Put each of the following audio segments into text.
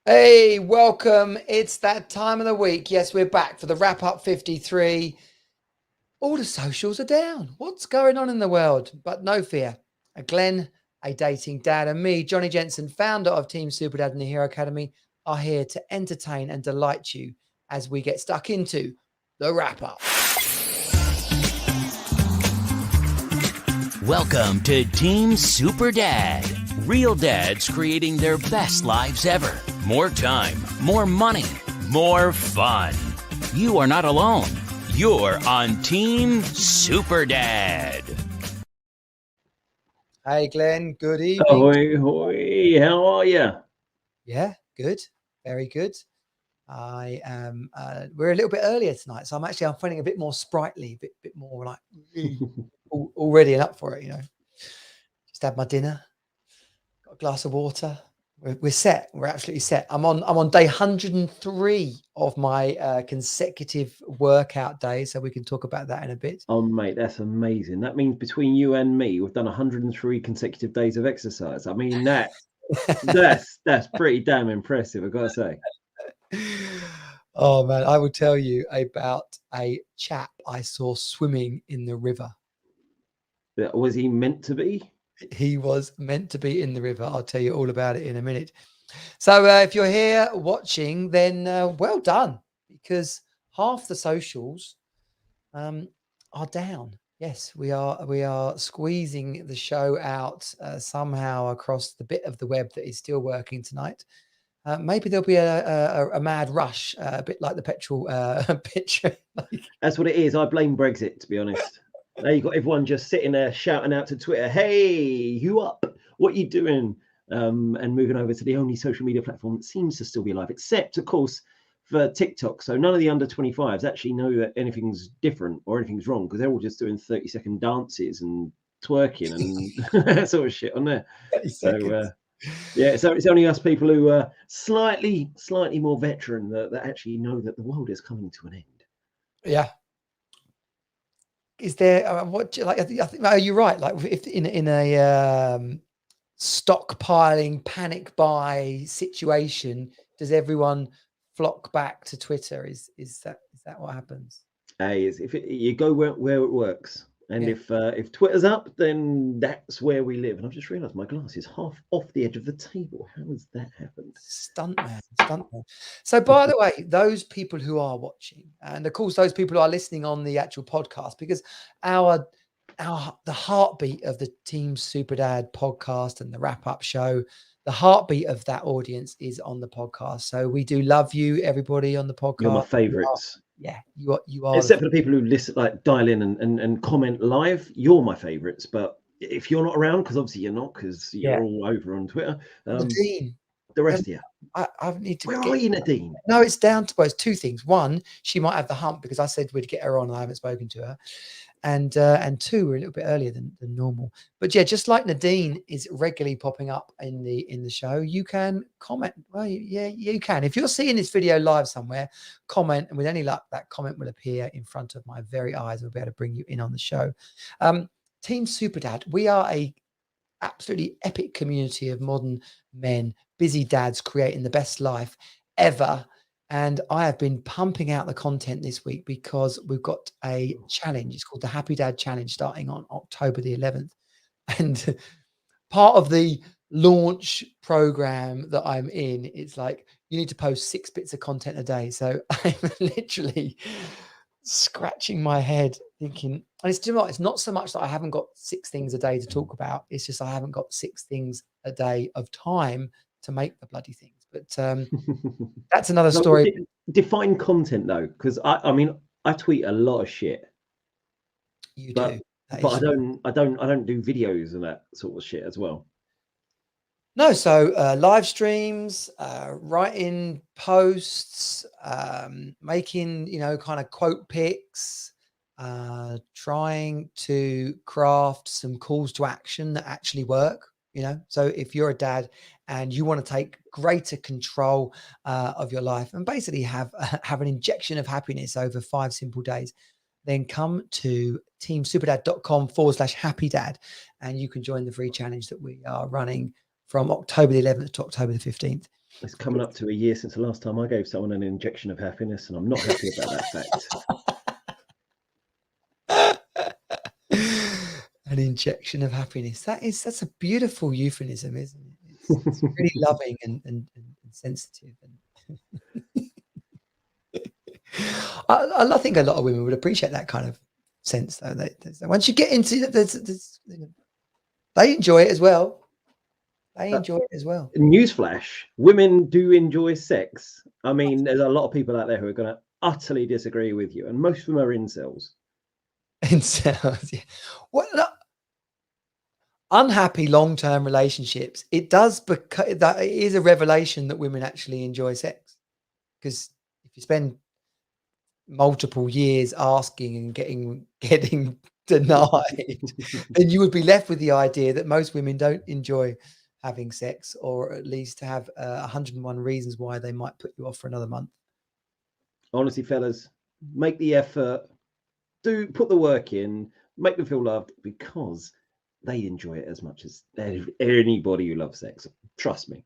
Hey, welcome. It's that time of the week. Yes, we're back for the wrap up 53. All the socials are down. What's going on in the world? But no fear. A Glen, a dating dad, and me, Johnny Jensen, founder of Team Superdad and the Hero Academy, are here to entertain and delight you as we get stuck into the wrap up. Welcome to Team Super Dad. Real dads creating their best lives ever. More time, more money, more fun. You are not alone. You're on Team Super Dad. Hey, Glen. Good evening. Ahoy, hoy. How are you? Yeah, good. Very good. I am. We're a little bit earlier tonight, so I'm feeling a bit more sprightly, a bit more like all ready and up for it. Just had my dinner, got a glass of water. We're set. We're absolutely set. I'm on day 103 of my consecutive workout days, so we can talk about that in a bit. Oh, mate, that's amazing. That means between you and me, we've done 103 consecutive days of exercise. I mean, that's pretty damn impressive, I've got to say. Oh man, I will tell you about a chap I saw swimming in the river. Was he meant to be? He was meant to be in the river. I'll tell you all about it in a minute. So if you're here watching, then well done, because half the socials are down. Yes, we are squeezing the show out somehow across the bit of the web that is still working tonight. Maybe there'll be a mad rush, a bit like the petrol picture. That's what it is. I blame Brexit, to be honest. Now you've got everyone just sitting there shouting out to Twitter, hey, you up? What you doing? And moving over to the only social media platform that seems to still be alive, except, of course, for TikTok. So none of the under 25s actually know that anything's different or anything's wrong, because they're all just doing 30-second dances and twerking and that sort of shit on there. So yeah, so it's only us people who are slightly more veteran that actually know that the world is coming to an end. Yeah. Is there what like? I think you're right. Like if in a stockpiling panic buy situation, does everyone flock back to Twitter? Is that what happens? Hey, if you go where it works, and Yeah. if Twitter's up, then that's where we live. And I've just realised my glass is half off the edge of the table. How has that happened? Stuntman. So, by the way, those people who are watching, and of course, those people who are listening on the actual podcast, because the heartbeat of the Team Super Dad podcast and the wrap up show, the heartbeat of that audience is on the podcast. So we do love you, everybody on the podcast. You're my favourites. You are. Except for the people who listen, like dial in and comment live. You're my favourites. But if you're not around, because obviously you're not, because you're all over on Twitter. Nadine, the rest of you. I need to. Where are you, Nadine? No, it's down to it's two things. One, she might have the hump because I said we'd get her on and I haven't spoken to her. And two, we're a little bit earlier than normal. But yeah, just like Nadine is regularly popping up in the show, you can comment. Well, yeah, you can. If you're seeing this video live somewhere, comment, and with any luck, that comment will appear in front of my very eyes. We'll be able to bring you in on the show. Team Super Dad, we are a absolutely epic community of modern men, busy dads creating the best life ever. And I have been pumping out the content this week because we've got a challenge. It's called the Happy Dad Challenge starting on October the 11th. And part of the launch program that I'm in, it's like you need to post 6 bits of content a day. So I'm literally scratching my head thinking, and it's not so much that I haven't got 6 things a day to talk about. It's just I haven't got 6 things a day of time to make the bloody things. But that's another story. Define content though, because I mean I tweet a lot of shit. You but, do, but I don't do videos and that sort of shit as well. No, so live streams, writing posts, making kind of quote pics, trying to craft some calls to action that actually work. So if you're a dad and you want to take greater control of your life and basically have an injection of happiness over 5 simple days, then come to teamsuperdad.com/happydad and you can join the free challenge that we are running from October the 11th to October the 15th. It's coming up to a year since the last time I gave someone an injection of happiness, and I'm not happy about that fact. An injection of happiness. That's a beautiful euphemism, isn't it? It's really loving and sensitive. And I think a lot of women would appreciate that kind of sense, though. Once you get into it, they enjoy it as well. They enjoy it as well. Newsflash: women do enjoy sex. I mean, there's a lot of people out there who are going to utterly disagree with you, and most of them are incels. Incels, yeah. What? Unhappy long-term relationships, it does because that it is a revelation that women actually enjoy sex, because if you spend multiple years asking and getting denied, then you would be left with the idea that most women don't enjoy having sex, or at least have 101 reasons why they might put you off for another month. Honestly, fellas, make the effort, put the work in, make them feel loved, because they enjoy it as much as anybody who loves sex. Trust me.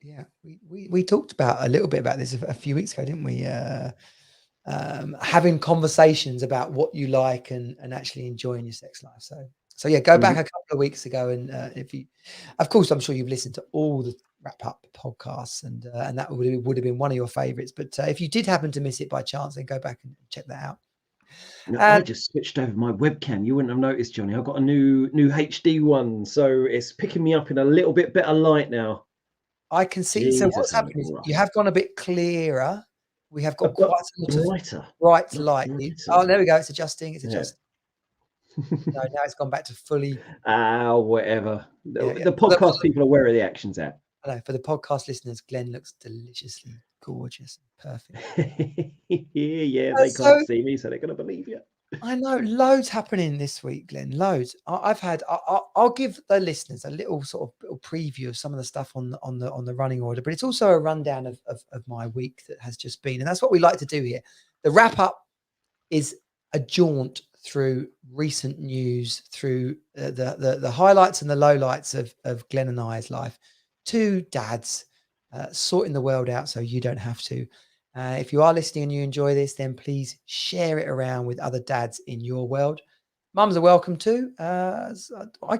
Yeah, we talked about a little bit about this a few weeks ago, didn't we? Having conversations about what you like and actually enjoying your sex life. So yeah, go back a couple of weeks ago, and if you, of course, I'm sure you've listened to all the wrap up podcasts, and that would have been one of your favorites. But if you did happen to miss it by chance, then go back and check that out. No, I just switched over my webcam. You wouldn't have noticed, Johnny. I've got a new HD one, so it's picking me up in a little bit better light now. I can see. Jesus, so what's happened is you have gone a bit clearer. We have got quite a lot brighter. of bright light. Oh, there we go. It's adjusting. It's adjusting. No, now it's gone back to fully. Whatever. The podcast people are aware of the actions out. I know. For the podcast listeners, Glen looks deliciously gorgeous, perfect. Yeah, they can't see me, so they're going to believe you. I know, loads happening this week, Glen. Loads. I'll give the listeners a little sort of little preview of some of the stuff on the running order, but it's also a rundown of my week that has just been, and that's what we like to do here. The wrap up is a jaunt through recent news, through the highlights and the lowlights of Glen and I's life. Two dads sorting the world out so you don't have to. If you are listening and you enjoy this, then please share it around with other dads in your world. Mums are welcome too. I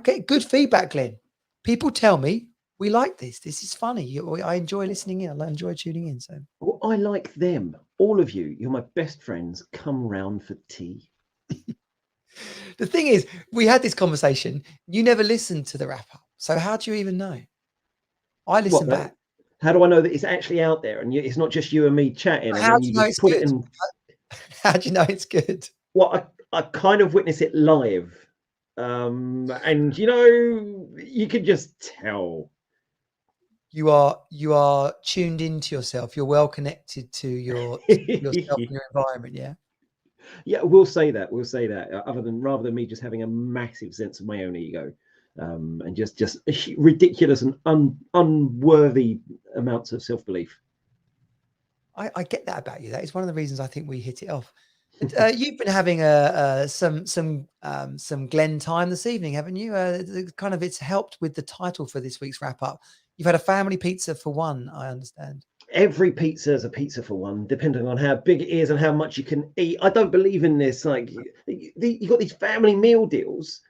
get good feedback, Glen. People tell me we like this. This is funny. I enjoy listening in. I enjoy tuning in. So well, I like them. All of you. You're my best friends. Come round for tea. The thing is, we had this conversation. You never listened to the wrap up. So how do you even know? I listen back. How do I know that it's actually out there and it's not just you and me chatting? And then you just put it in. How do you know it's good? Well, I kind of witness it live, and you can just tell. You are tuned into yourself. You're well connected to yourself and your environment. Yeah. Yeah, we'll say that. Rather than me just having a massive sense of my own ego. And just ridiculous and unworthy amounts of self-belief. I get that about you. That is one of the reasons I think we hit it off. You've been having some Glen time this evening, haven't you? It's helped with the title for this week's wrap up. You've had a family pizza for one, I understand. Every pizza is a pizza for one, depending on how big it is and how much you can eat. I don't believe in this. Like you got these family meal deals.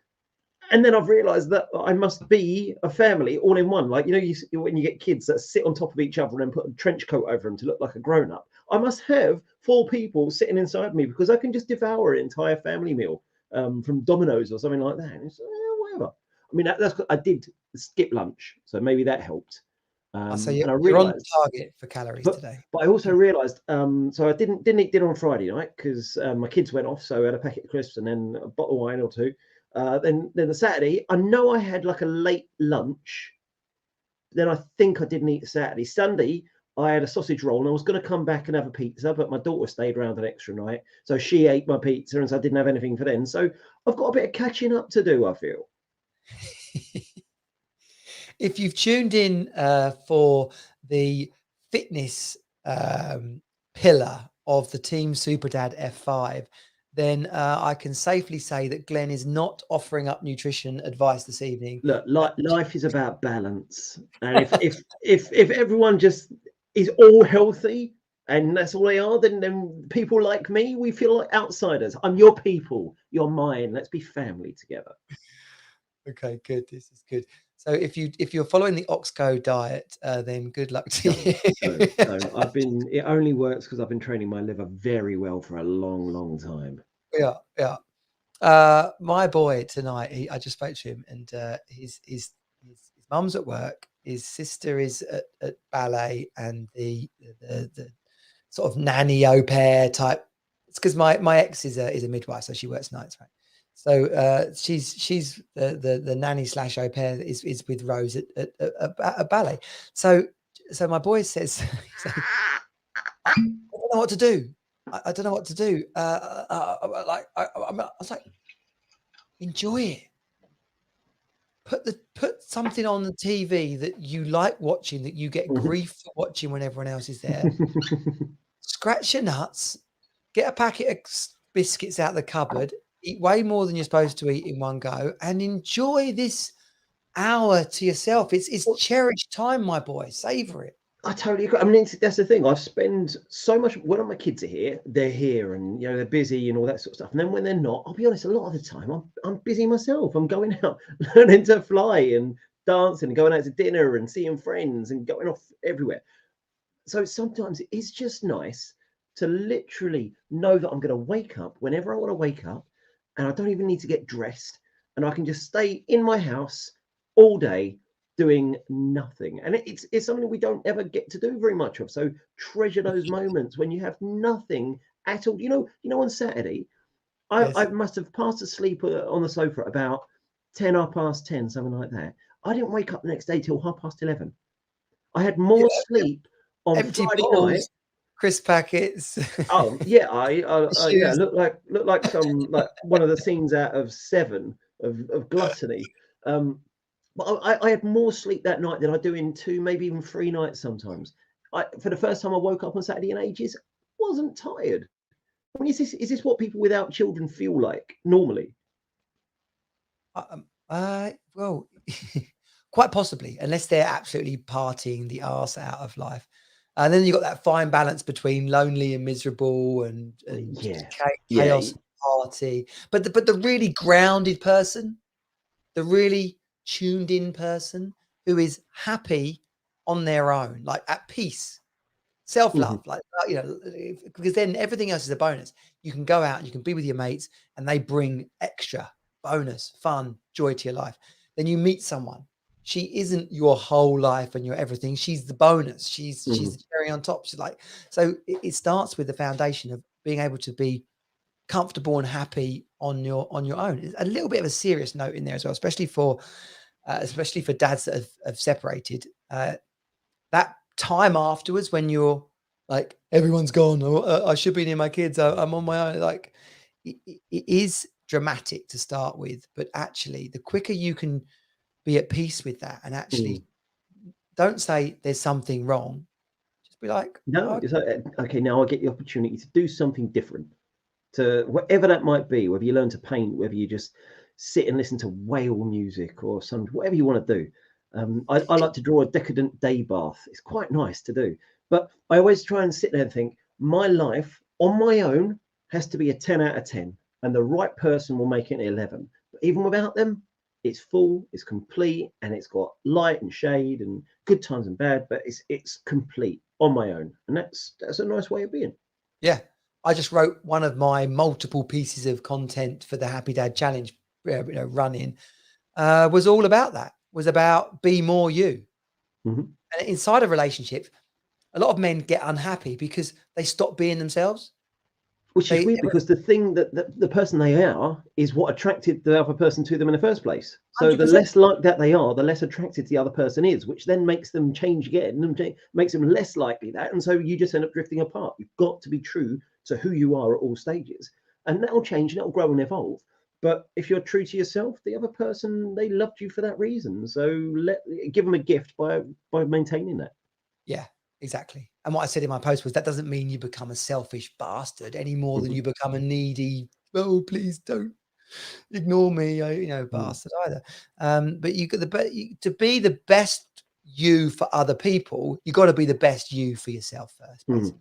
And then I've realized that I must be a family all in one. Like, when you get kids that sit on top of each other and put a trench coat over them to look like a grown up, I must have 4 people sitting inside me because I can just devour an entire family meal from Domino's or something like that. And it's whatever. I mean, that's I did skip lunch, so maybe that helped. So you're on target for calories today. But I also realized, so I didn't eat dinner on Friday night because my kids went off, so I had a packet of crisps and then a bottle of wine or two. Then the Saturday, I know I had like a late lunch. Then I think I didn't eat the Saturday. Sunday, I had a sausage roll and I was going to come back and have a pizza, but my daughter stayed around an extra night. So she ate my pizza and so I didn't have anything for then. So I've got a bit of catching up to do, I feel. If you've tuned in for the fitness pillar of the Team Superdad F5, then I can safely say that Glenn is not offering up nutrition advice this evening. Look, life is about balance, and if everyone just is all healthy and that's all they are, then people like me, we feel like outsiders. I'm your people, you're mine. Let's be family together. Okay, good. This is good. So if you're following the Oxco diet, then good luck to you. Don't. It only works because I've been training my liver very well for a long time. Yeah. My boy tonight, I just spoke to him, and his mum's at work, his sister is at ballet, and the sort of nanny au pair type. It's because my ex is a midwife, so she works nights, right? So she's the nanny / au pair is with Rose at ballet. So my boy says, he's like, I don't know what to do. I don't know what to do. I was like, enjoy it. Put something on the TV that you like watching, that you get grief for watching when everyone else is there. Scratch your nuts, get a packet of biscuits out of the cupboard, eat way more than you're supposed to eat in one go, and enjoy this hour to yourself. It's cherished time, my boy. Savor it. I totally agree. I mean, that's the thing. I spend so much when my kids are here, they're here, and they're busy and all that sort of stuff. And then when they're not, I'll be honest, a lot of the time I'm busy myself. I'm going out, learning to fly and dancing and going out to dinner and seeing friends and going off everywhere. So sometimes it's just nice to literally know that I'm going to wake up whenever I want to wake up, and I don't even need to get dressed, and I can just stay in my house all day doing nothing. And it's something we don't ever get to do very much of. So treasure those moments when you have nothing at all. On Saturday, I must have passed asleep on the sofa at about 10, 10:30, something like that. I didn't wake up the next day till 11:30. I had more sleep on Empty Friday bottles, night. crisp packets. Oh yeah, I look like some like one of the scenes out of Seven of Gluttony. But I had more sleep that night than I do in 2, maybe even 3 nights sometimes. For the first time I woke up on Saturday in ages, wasn't tired. I mean, is this what people without children feel like normally? Well, quite possibly, unless they're absolutely partying the arse out of life. And then you've got that fine balance between lonely and miserable and chaos and party. But the really grounded person, the really tuned in person who is happy on their own, like at peace, self-love, because then everything else is a bonus. You can go out and you can be with your mates, and they bring extra bonus, fun, joy to your life. Then you meet someone. She isn't your whole life and your everything. She's the bonus. She's the cherry on top. She's like, so it starts with the foundation of being able to be comfortable and happy on your own. It's a little bit of a serious note in there as well, especially for dads that have separated. That time afterwards, when you're like, everyone's gone, I should be near my kids, I'm on my own. Like, it is dramatic to start with, but actually, the quicker you can be at peace with that, and actually don't say there's something wrong, just be like, no, it's like, okay, now I get the opportunity to do something different, to whatever that might be, whether you learn to paint, whether you just sit and listen to whale music or whatever you want to do. I like to draw a decadent day bath. It's quite nice to do, but I always try and sit there and think, my life on my own has to be a 10 out of 10, and the right person will make it an 11. But even without them, it's full, it's complete, and it's got light and shade and good times and bad, but it's complete on my own, and that's a nice way of being. Yeah, I just wrote one of my multiple pieces of content for the Happy Dad Challenge run-in. Was all about that. Was about be more you. And inside a relationship, a lot of men get unhappy because they stop being themselves. Which is weird, because the thing that the person they are is what attracted the other person to them in the first place. So 100%. The less like that they are, the less attracted the other person is, which then makes them change again and makes them less likely that. And so you just end up drifting apart. You've got to be true to who you are at all stages. And that'll change and that'll grow and evolve. But if you're true to yourself, the other person, they loved you for that reason. So give them a gift by maintaining that. Yeah. Exactly. And what I said in my post was that doesn't mean you become a selfish bastard any more than you become a needy oh, please don't ignore me, bastard either. But you got to be the best you for other people. You got to be the best you for yourself first, basically.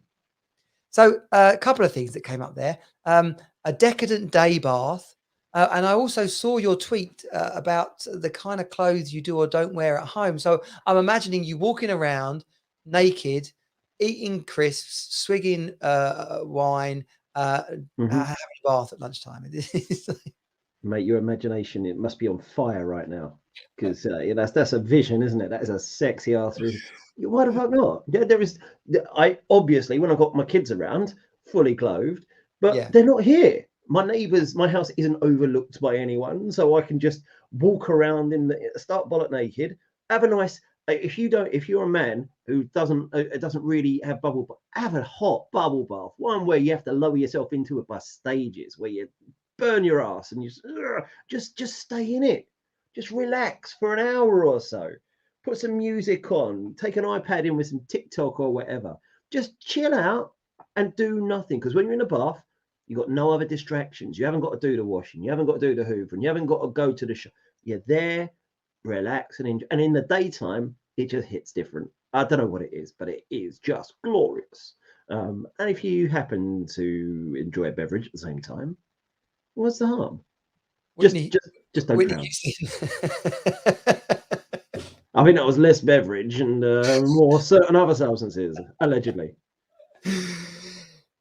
So a couple of things that came up there. A decadent day bath. And I also saw your tweet about the kind of clothes you do or don't wear at home. So I'm imagining you walking around naked, eating crisps, swigging wine, having a bath at lunchtime. Mate, your imagination, it must be on fire right now. Because that's a vision, isn't it? That is a sexy ass vision. Why the fuck not? I obviously, when I've got my kids around, fully clothed, but they're not here. My house isn't overlooked by anyone, so I can just walk around start bollock naked, have a nice. If you're a man who doesn't really have bubble bath, have a hot bubble bath, one where you have to lower yourself into it by stages, where you burn your ass and you just stay in it. Just relax for an hour or so. Put some music on. Take an iPad in with some TikTok or whatever. Just chill out and do nothing. Because when you're in a bath, you've got no other distractions. You haven't got to do the washing. You haven't got to do the hoovering. You haven't got to go to the shop. You're there, relax and enjoy. And in the daytime, it just hits different. I don't know what it is, but it is just glorious. And if you happen to enjoy a beverage at the same time, what's the harm? Just don't drown. I think that was less beverage and more certain other substances, allegedly.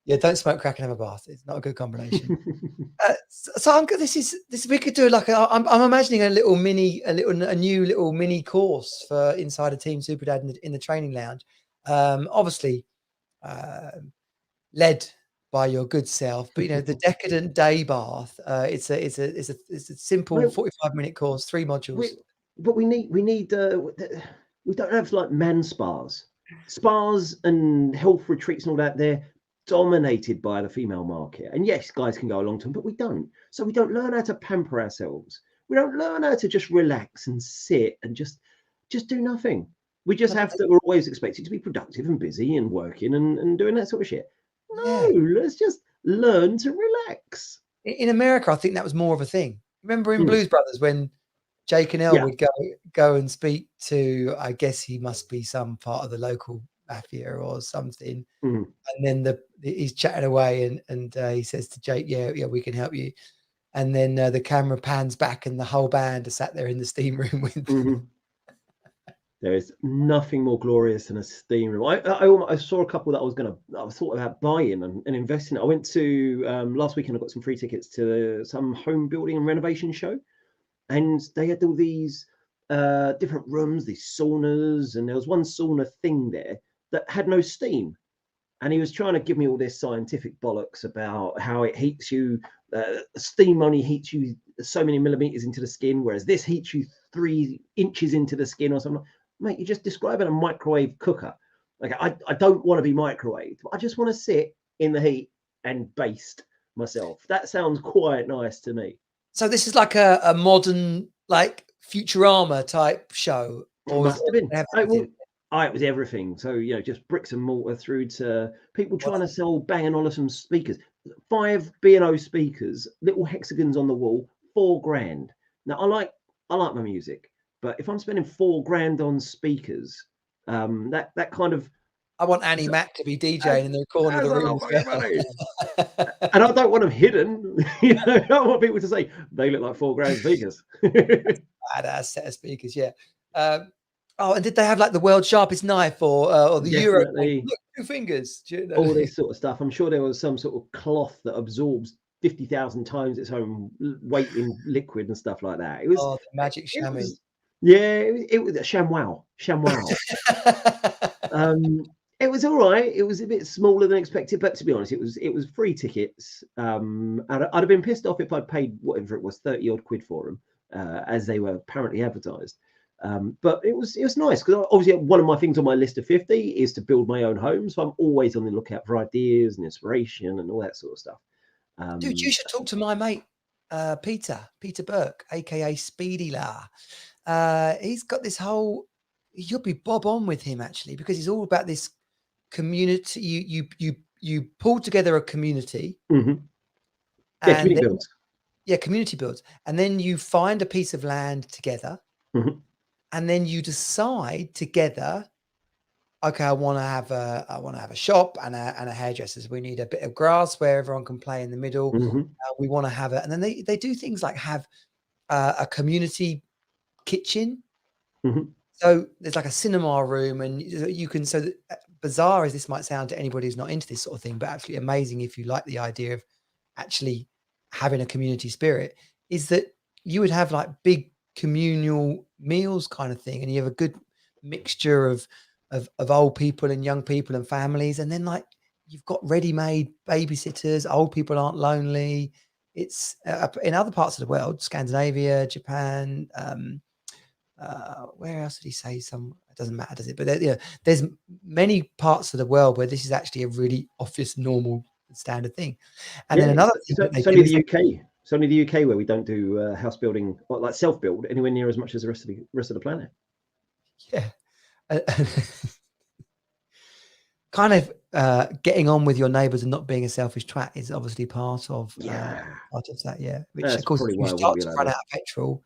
Yeah, don't smoke crack and have a bath. It's not a good combination. So this. We could do like I'm imagining a new little mini course for inside a Team Super Dad in the training lounge. Obviously, led by your good self, but the decadent day bath. It's a simple 45-minute course, 3 modules. But we need we don't have like man spas and health retreats and all that. They're dominated by the female market, and yes, guys can go along to them, but we don't. So we don't learn how to pamper ourselves. We don't learn how to just relax and sit and just do nothing. We just we're always expected to be productive and busy and working and doing that sort of shit. No, let's just learn to relax. In America, I think that was more of a thing. Remember in Blues Brothers when Jake and Elle would go and speak to, I guess he must be some part of the local mafia or something. And then he's chatting away and he says to Jake, yeah, we can help you. And then the camera pans back and the whole band are sat there in the steam room with them. There is nothing more glorious than a steam room. I saw a couple that I thought about buying and investing. I went to last weekend. I got some free tickets to some home building and renovation show, and they had all these different rooms, these saunas, and there was one sauna thing there that had no steam. And he was trying to give me all this scientific bollocks about how it heats you. Steam only heats you so many millimeters into the skin, whereas this heats you 3 inches into the skin or something. Mate, you're just describing a microwave cooker. Like I don't want to be microwaved. I just want to sit in the heat and baste myself. That sounds quite nice to me. So this is like a modern, like Futurama type show. Or must have been. It was everything. So just bricks and mortar through to people trying to sell Bang & Olufsen speakers. 5 B&O speakers, little hexagons on the wall, $4,000. Now I like my music. But if I'm spending $4,000 on speakers, that kind of... I want Annie Mac to be DJing in the corner of the room. And I don't want them hidden. I don't want people to say, they look like $4,000 speakers. Badass set of speakers, yeah. And did they have like the world's sharpest knife or the Euro? Look, 2 fingers. All this sort of stuff. I'm sure there was some sort of cloth that absorbs 50,000 times its own weight in liquid and stuff like that. It was the magic chamois. It was a ShamWow. It was all right. It was a bit smaller than expected, but to be honest, it was free tickets. I'd have been pissed off if I'd paid whatever it was, 30 odd quid for them, as they were apparently advertised. But it was nice because obviously one of my things on my list of 50 is to build my own home, so I'm always on the lookout for ideas and inspiration and all that sort of stuff. Dude, you should talk to my mate Peter Burke, aka Speedy La. He's got this whole... You'll be bob on with him actually, because he's all about this community. You pull together a community, Yeah, And community then, builds. yeah, community builds. And then you find a piece of land together, Mhm. and then you decide together, okay, I want to have a shop and a hairdresser's. We need a bit of grass where everyone can play in the middle. Mhm. We want to have it, and then they do things like have a community kitchen. Mhm. So there's like a cinema room, and you can. So bizarre as this might sound to anybody who's not into this sort of thing, but absolutely amazing if you like the idea of actually having a community spirit, is that you would have like big communal meals kind of thing, and you have a good mixture of old people and young people and families, and then like you've got ready-made babysitters. Old people aren't lonely. It's in other parts of the world, Scandinavia, Japan. Where else did he say? Some it doesn't matter, does it? But there's many parts of the world where this is actually a really obvious, normal, standard thing. And Yeah, then another thing that they it's do only is the UK. It's only the UK where we don't do house building, or like self build, anywhere near as much as the rest of the planet. yeah, kind of getting on with your neighbours and not being a selfish twat is obviously Yeah, part of that. Yeah, which that's of course, probably if you why I wouldn't start be to allowed run there. out of petrol,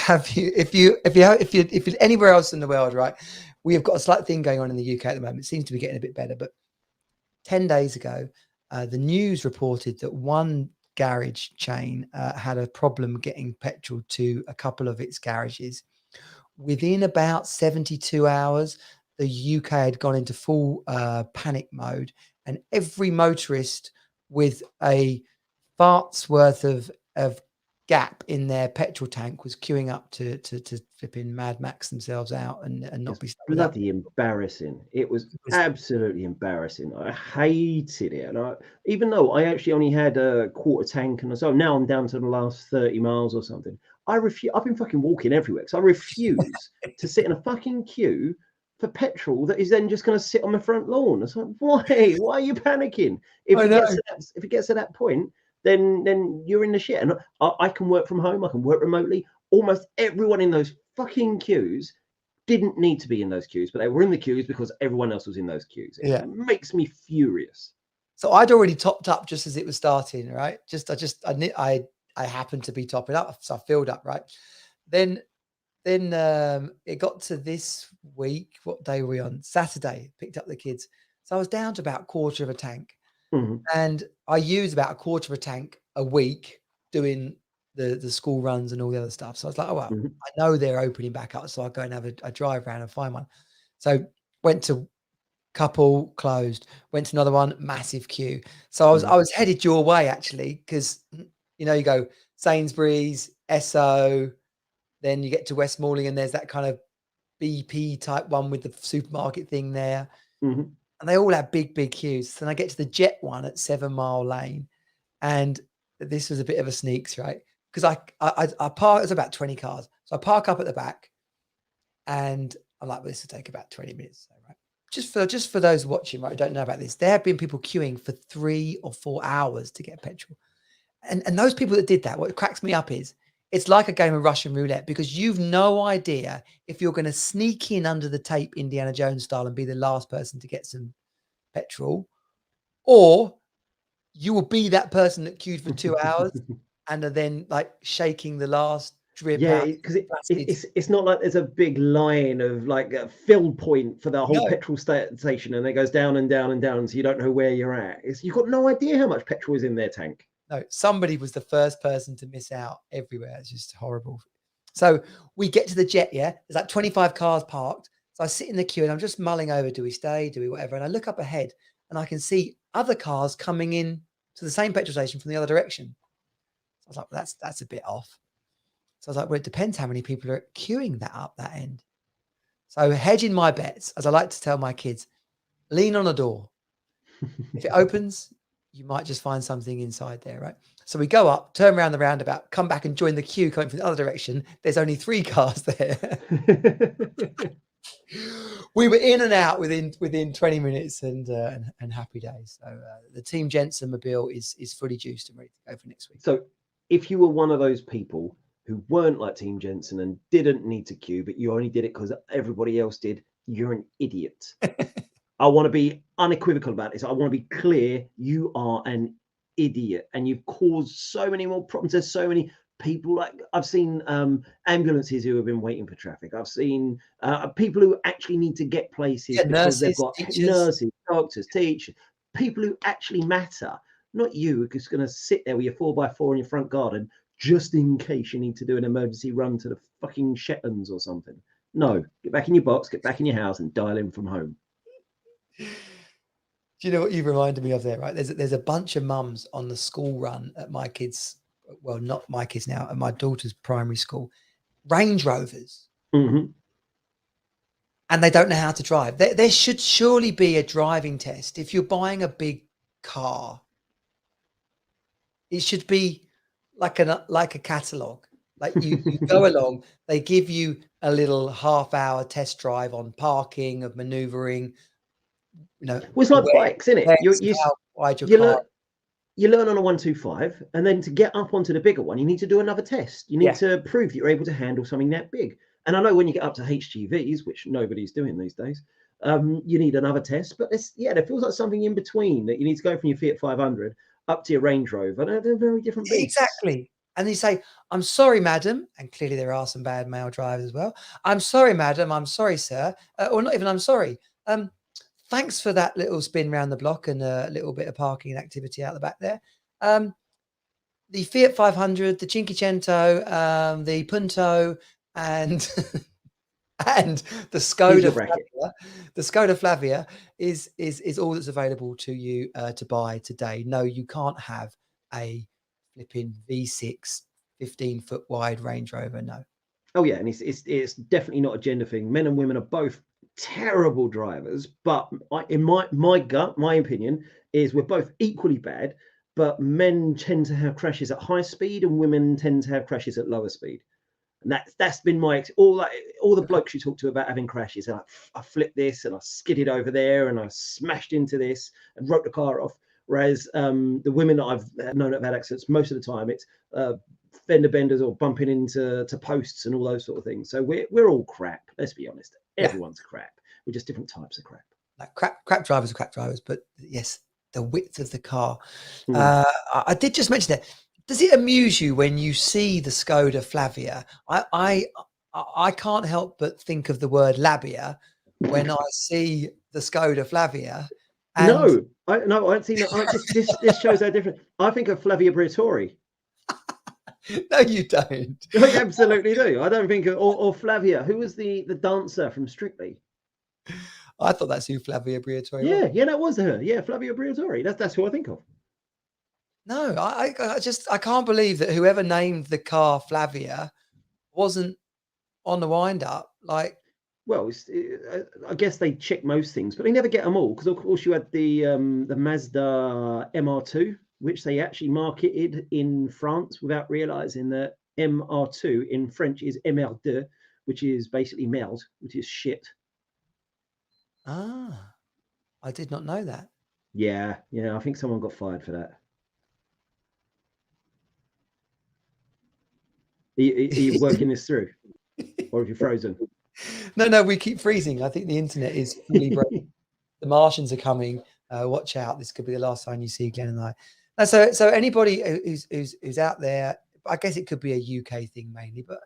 have you if you're anywhere else in the world, right? We have got a slight thing going on in the UK at the moment. It seems to be getting a bit better, but 10 days ago, the news reported that one garage chain had a problem getting petrol to a couple of its garages. Within about 72 hours, the UK had gone into full panic mode, and every motorist with a fart's worth of gap in their petrol tank was queuing up to flipping Mad Max themselves out and not It's be stuck without. bloody embarrassing. It was It was, absolutely embarrassing. I hated it, and even though I actually only had a quarter tank, and so now I'm down to the last 30 miles or something. I refuse. I've been fucking walking everywhere because I refuse to sit in a fucking queue for petrol that is then just going to sit on my front lawn. It's like, why? Why are you panicking? If I it know. gets to if it gets to that point, then you're in the shit. And I can work from home. I can work remotely. Almost everyone in those fucking queues didn't need to be in those queues, but they were in the queues because everyone else was in those queues. It Yeah. makes me furious. So I'd already topped up just as it was starting, right? I happened to be topping up, so I filled up, right? Then it got to this week. What day were we on? Saturday. Picked up the kids, so I was down to about quarter of a tank, Mhm. and I use about a quarter of a tank a week doing the school runs and all the other stuff. So I was like, oh well, Mhm. I know they're opening back up, so I'll go and have a drive around and find one. So went to couple closed, went to another one, massive queue. So I Mhm. was headed your way actually, because you go Sainsbury's, Esso, then you get to Westmoreland and there's that kind of BP type one with the supermarket thing there. Mhm. And they all have big queues. Then I get to the Jet one at 7 Mile Lane. And this was a bit of a sneaks, right? Because I park, it's about 20 cars. So I park up at the back and I'm like, well, this will take about 20 minutes. So, right. Just for those watching, right, who don't know about this, there have been people queuing for 3 or 4 hours to get petrol. And those people that did that, what cracks me up is it's like a game of Russian roulette, because you've no idea if you're going to sneak in under the tape Indiana Jones style and be the last person to get some petrol, or you will be that person that queued for 2 hours and are then like shaking the last drip Yeah, out because of plastic. it's not like there's a big line of like a fill point for the whole No, petrol station, and it goes down and down and down, so you don't know where you're at. You've got no idea how much petrol is in their tank. no, somebody was the first person to miss out everywhere. It's just horrible. So we get to the Jet, yeah. There's like 25 cars parked. So I sit in the queue and I'm just mulling over, do we stay? Do we whatever? And I look up ahead and I can see other cars coming in to the same petrol station from the other direction. So I was like, well, that's a bit off. So I was like, well, it depends how many people are queuing that up that end. So hedging my bets, as I like to tell my kids, lean on a door. If it opens, you might just find something inside there, right? So we go up, turn around the roundabout, come back and join the queue coming from the other direction. There's only 3 cars there. We were in and out within 20 minutes and happy days. So the Team Jensen mobile is fully juiced and ready to go for next week. So, if you were one of those people who weren't like Team Jensen and didn't need to queue, but you only did it because everybody else did, you're an idiot. I want to be unequivocal about this. I want to be clear. You are an idiot, and you've caused so many more problems. There's so many people, like I've seen ambulances who have been waiting for traffic. I've seen people who actually need to get places because they've nurses, got teachers. nurses, doctors, teachers, people who actually matter. Not you who's going to sit there with your 4x4 in your front garden just in case you need to do an emergency run to the fucking Shetlands or something. No, get back in your box, get back in your house, and dial in from home. Do you know what you've reminded me of there, right? There's a bunch of mums on the school run at my kids, well, not my kids now, at my daughter's primary school, Range Rovers. Mm-hmm. And they don't know how to drive. There should surely be a driving test. If you're buying a big car, it should be like a catalogue. Like you go along, they give you a little half-hour test drive on parking, of manoeuvring. You know, well, it's like bikes, isn't it? You learn on a 125, and then to get up onto the bigger one, you need to do another test. You need to prove that you're able to handle something that big. And I know when you get up to HGVs, which nobody's doing these days, you need another test. But there feels like something in between, that you need to go from your Fiat 500 up to your Range Rover. They're very different beasts. Exactly. And you say, "I'm sorry, madam," and clearly there are some bad male drivers as well. "I'm sorry, madam. I'm sorry, sir," or not even "I'm sorry." Thanks for that little spin round the block and a little bit of parking activity out the back there. The Fiat 500, the Cinquecento, the Punto, and and the Skoda Flavia. The Skoda Flavia is all that's available to you to buy today. No, you can't have a flipping V6 15-foot wide Range Rover. No. Oh yeah, and it's definitely not a gender thing. Men and women are both terrible drivers, but in my gut, my opinion is we're both equally bad, but men tend to have crashes at high speed and women tend to have crashes at lower speed. And that's been all the blokes you talk to about having crashes. Like, I flipped this and I skidded over there and I smashed into this and wrote the car off. Whereas the women that I've known that have had accidents, most of the time it's fender benders or bumping into posts and all those sort of things. So we're all crap. Let's be honest. Everyone's crap. We're just different types of crap. Like crap drivers are crap drivers, but yes, the width of the car. I did just mention that. Does it amuse you when you see the Skoda Flavia? I can't help but think of the word labia when I see the Skoda Flavia. And I don't see that. This shows how different. I think of Flavia Briatore. No, you don't. I absolutely do. I don't think or Flavia. Who was the dancer from Strictly? I thought that's who Flavia Briatore was. Yeah, that was her. Yeah, Flavia Briatore. That's who I think of. No, I can't believe that whoever named the car Flavia wasn't on the wind up. Like, well, I guess they check most things, but they never get them all, because of course you had the Mazda MR2, which they actually marketed in France without realizing that MR2 in French is MR2, which is basically merde, which is shit. Ah, I did not know that. Yeah, I think someone got fired for that. Are you working this through? Or have you frozen? No, we keep freezing. I think the internet is fully broken. The Martians are coming. Watch out. This could be the last time you see Glen and I. No, so anybody who's out there, I guess it could be a UK thing mainly, but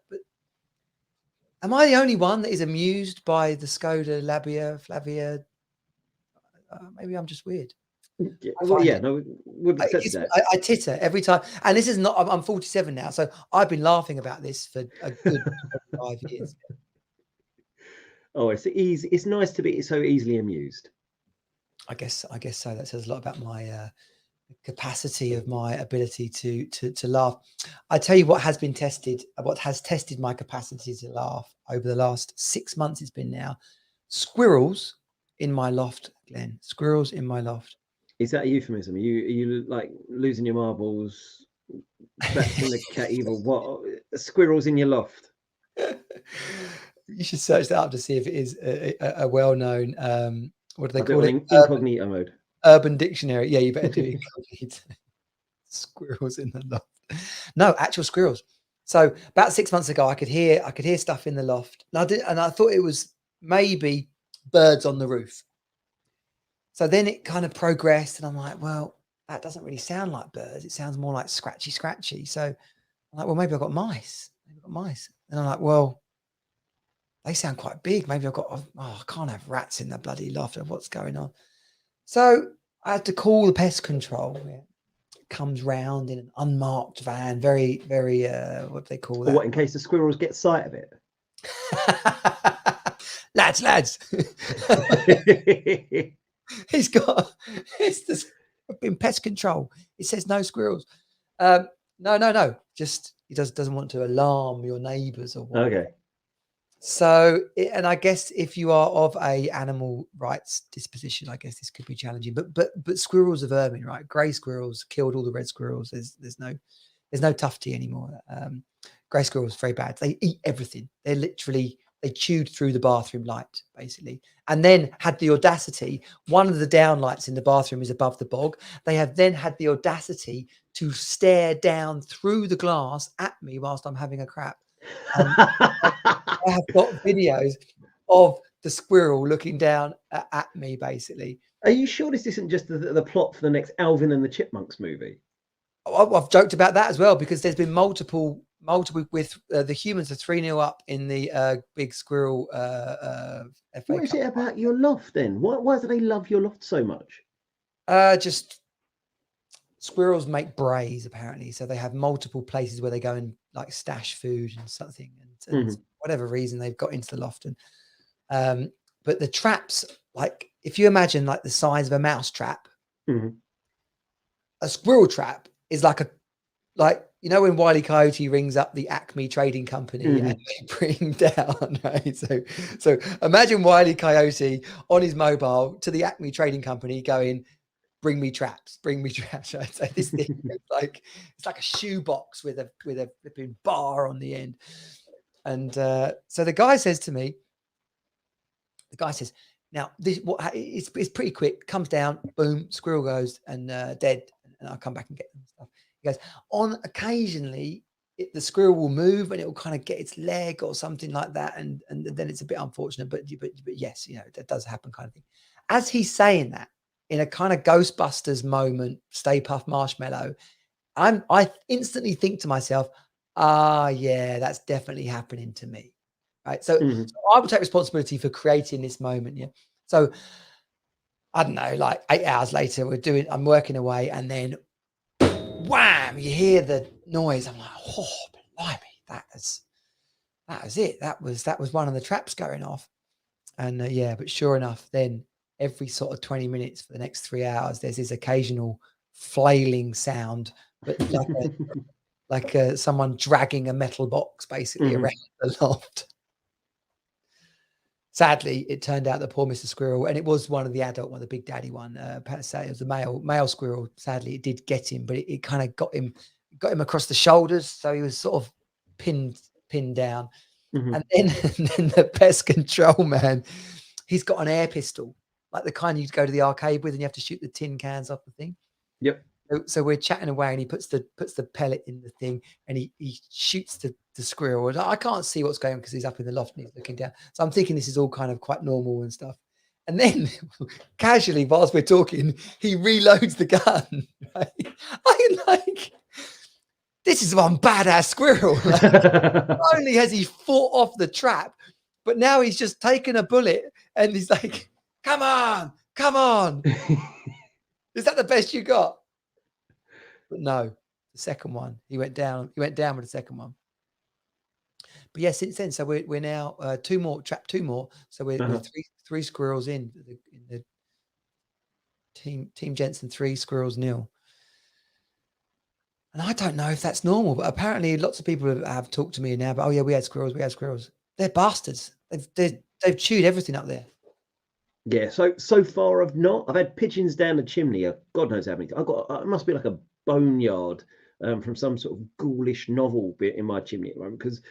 am I the only one that is amused by the Skoda Flavia? Maybe I'm just weird. I titter every time, and this is not. I'm 47 now, so I've been laughing about this for a good 5 years. Oh, it's easy. It's nice to be so easily amused. I guess so. That says a lot about my capacity of my ability to laugh. I tell you what has been tested. What has tested my capacity to laugh over the last 6 months. It's been now squirrels in my loft, Glen. Squirrels in my loft. Is that a euphemism? Are you like losing your marbles, trapped in the cave, or what? Squirrels in your loft? You should search that up to see if it is a well-known. What do they call it? Incognito mode. Urban Dictionary. Yeah, you better do incognito. Squirrels in the loft. No, actual squirrels. So about 6 months ago, I could hear stuff in the loft, and I thought it was maybe birds on the roof. So then it kind of progressed, and I'm like, well, that doesn't really sound like birds. It sounds more like scratchy, scratchy. So I'm like, well, maybe I've got mice. Maybe I've got mice. And I'm like, well, they sound quite big. Maybe I've got, oh, I can't have rats in the bloody loft. What's going on? So I had to call the pest control. Yeah. It comes round in an unmarked van. Very, very, what do they call Or that? what, in case the squirrels get sight of it? lads. He's got, it's this been pest control. It says no squirrels. No. Just he doesn't want to alarm your neighbours or whatever. Okay. So, and I guess if you are of a animal rights disposition, I guess this could be challenging. But squirrels are vermin, right? Grey squirrels killed all the red squirrels. There's no tufty anymore. Grey squirrels very bad. They eat everything. They chewed through the bathroom light, basically, and then had the audacity. One of the downlights in the bathroom is above the bog. They have then had the audacity to stare down through the glass at me whilst I'm having a crap. I have got videos of the squirrel looking down at me, basically. Are you sure this isn't just the plot for the next Alvin and the Chipmunks movie? I've joked about that as well, because there's been multiple with the humans are 3-0 up in the big squirrel FA What is Cup. it about your loft then? Why do they love your loft so much? Just squirrels make brays, apparently, so they have multiple places where they go and like stash food and something, and whatever reason they've got into the loft. And but the traps, like if you imagine like the size of a mouse trap, a squirrel trap is like you know when Wile E. Coyote rings up the Acme Trading Company and they bring down, right? So imagine Wile E. Coyote on his mobile to the Acme Trading Company going, bring me traps, right? So this thing is it's like a shoebox with a flipping bar on the end. And so the guy says to me, now this it's pretty quick, comes down, boom, squirrel goes and dead, and I'll come back and get them stuff. He goes, on occasionally the squirrel will move and it will kind of get its leg or something like that, and then it's a bit unfortunate, but yes, that does happen, kind of thing. As he's saying that, in a kind of Ghostbusters moment, Stay Puft Marshmallow, I instantly think to myself, yeah, that's definitely happening to me. Right. So I will take responsibility for creating this moment. Yeah. So I don't know, like 8 hours later, I'm working away, and then wham, you hear the noise. I'm like, oh, blimey, that was it. That was one of the traps going off. And yeah, but sure enough, then every sort of 20 minutes for the next 3 hours, there's this occasional flailing sound, but like someone dragging a metal box basically around the loft. Sadly, it turned out that poor Mr. Squirrel, and it was one of the adult one, the Big Daddy one. It was the male squirrel. Sadly, it did get him, but it kind of got him across the shoulders, so he was sort of pinned down. And then the pest control man, he's got an air pistol, like the kind you go to the arcade with, and you have to shoot the tin cans off the thing. Yep. So we're chatting away, and he puts the pellet in the thing, and he shoots the squirrel. And I can't see what's going on because he's up in the loft and he's looking down. So I'm thinking this is all kind of quite normal and stuff. And then casually, whilst we're talking, he reloads the gun. Right? I'm like, this is one badass squirrel. Not only has he fought off the trap, but now he's just taken a bullet and he's like, come on. Is that the best you got? But no, the second one, he went down with the second one. But yeah, since then, so we're now two more. So we're three squirrels in the team Jensen, 3 squirrels 0. And I don't know if that's normal, but apparently lots of people have talked to me now. But oh yeah, we had squirrels. They're bastards. They've chewed everything up there. Yeah. So far I've not. I've had pigeons down the chimney. God knows how many. I've got. It must be like a boneyard from some sort of ghoulish novel bit in my chimney at the moment, because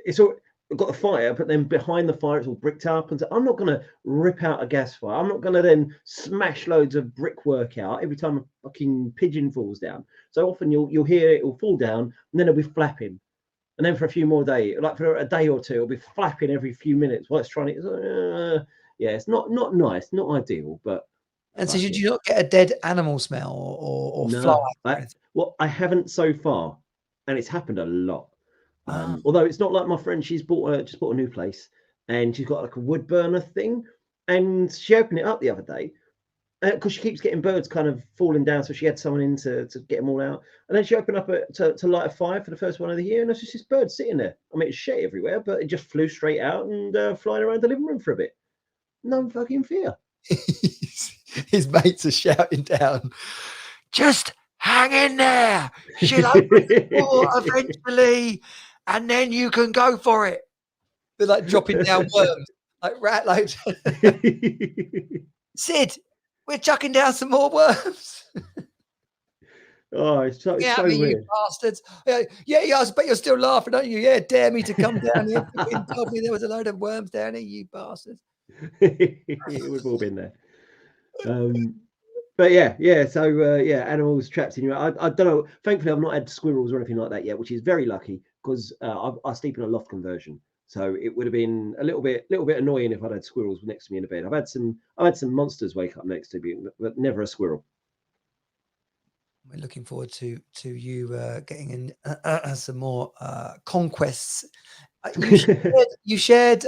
it's all. I've got the fire, but then behind the fire it's all bricked up, and so I'm not going to rip out a gas fire. I'm not going to then smash loads of brickwork out every time a fucking pigeon falls down. So often you'll hear it will fall down, and then it'll be flapping, and then for a few more days, like for a day or two, it'll be flapping every few minutes while it's trying to. Yeah, it's not nice, not ideal, but And so Fuck did it. you not get a dead animal smell or fly No, or anything? well, I haven't so far, and it's happened a lot. Ah, Although it's not like my friend, she's just bought a new place, and she's got like a wood burner thing, and she opened it up the other day because she keeps getting birds kind of falling down, so she had someone in to get them all out, and then she opened up to light a fire for the first one of the year, and there's just this bird sitting there. I mean, it's shit everywhere, but it just flew straight out and flying around the living room for a bit. No fucking fear. his mates are shouting down, just hang in there. She'll open the door eventually, and then you can go for it. They're like dropping down worms, like rat loads. Sid, we're chucking down some more worms. Oh, it's so Get at me, you weird. bastards. Yeah, I bet you're still laughing, aren't you? Yeah, dare me to come down here. You told me there was a load of worms down here, you bastards. We've all been there. But yeah. So yeah, animals trapped in your. I don't know. Thankfully, I've not had squirrels or anything like that yet, which is very lucky because I sleep in a loft conversion. So it would have been a little bit annoying if I'd had squirrels next to me in the bed. I've had some monsters wake up next to me, but never a squirrel. We're looking forward to you getting in some more conquests. You shared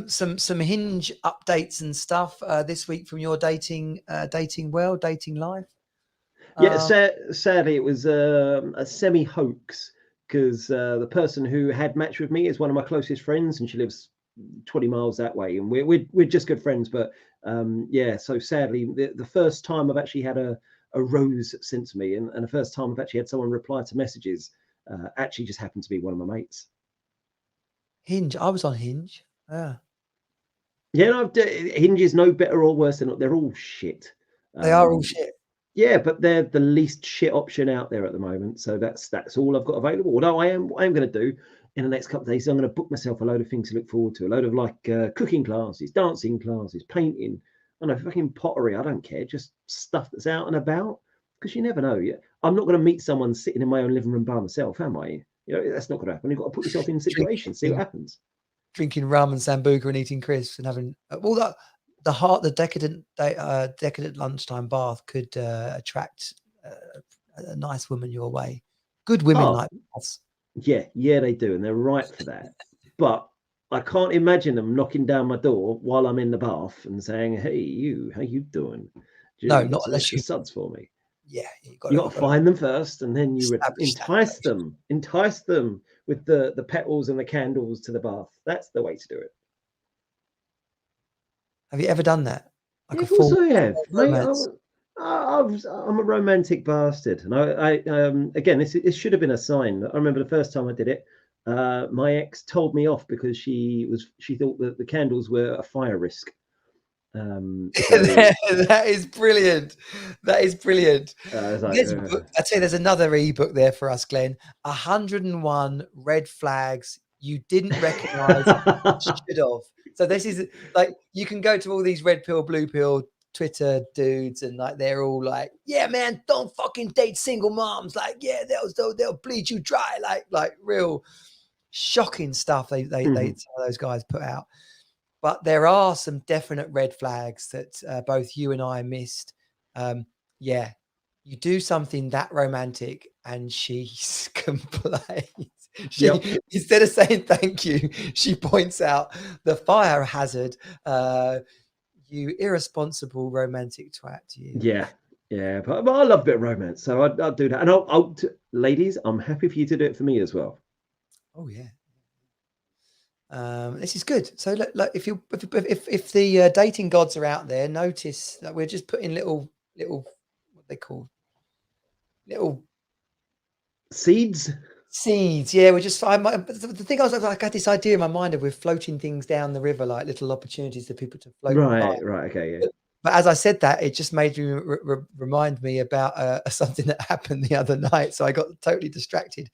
some Hinge updates and stuff this week from your dating life. Yeah, sadly, it was a semi hoax because the person who had matched with me is one of my closest friends, and she lives 20 miles that way, and we're just good friends. But yeah, so sadly, the first time I've actually had a rose sent to me, and the first time I've actually had someone reply to messages, actually just happened to be one of my mates. Hinge. I was on Hinge. Yeah, Yeah, no, Hinge is no better or worse than they're all shit. they are all shit. Yeah, but they're the least shit option out there at the moment. So that's all I've got available. Although I am going to do in the next couple of days, I'm going to book myself a load of things to look forward to. A load of like cooking classes, dancing classes, painting, I don't know, fucking pottery. I don't care. Just stuff that's out and about because you never know. Yeah, I'm not going to meet someone sitting in my own living room by myself, am I? You know, that's not going to happen. You've got to put yourself in situations, see what happens. Drinking rum and sambuca and eating crisps and having all that. The decadent lunchtime bath could attract a nice woman your way. Good women like us. Yeah, they do, and they're right for that. But I can't imagine them knocking down my door while I'm in the bath and saying, "Hey, you, how you doing? No, You got not some unless extra you. suds for me." Yeah, you You got to find them first, and then you would entice them with the petals and the candles to the bath. That's the way to do it. Have you ever done that? Like Yeah, a of course full I have, mate. romance? I'm a romantic bastard, and I again, this should have been a sign. I remember the first time I did it. My ex told me off because she thought that the candles were a fire risk. So That is brilliant. That is brilliant. I was like, I'd say there's another ebook there for us, Glenn. 101 red flags you didn't recognize, should have. So this is like you can go to all these red pill, blue pill Twitter dudes, and like they're all like, "Yeah, man, don't fucking date single moms." Like, yeah, they'll bleed you dry. Like real shocking stuff. Some of those guys put out. But there are some definite red flags that both you and I missed. Yeah, you do something that romantic, and she complains. Instead of saying thank you, she points out the fire hazard. You irresponsible romantic twat. You. Yeah, but I love a bit of romance, so I'll do that. And ladies, I'm happy for you to do it for me as well. Oh yeah. This is good. So look, if the dating gods are out there, notice that we're just putting little what they call little seeds. Yeah, we're just. The thing I was like, I had this idea in my mind of we're floating things down the river like little opportunities for people to float. Right, okay, yeah. But as I said that, it just made me remind me about something that happened the other night. So I got totally distracted.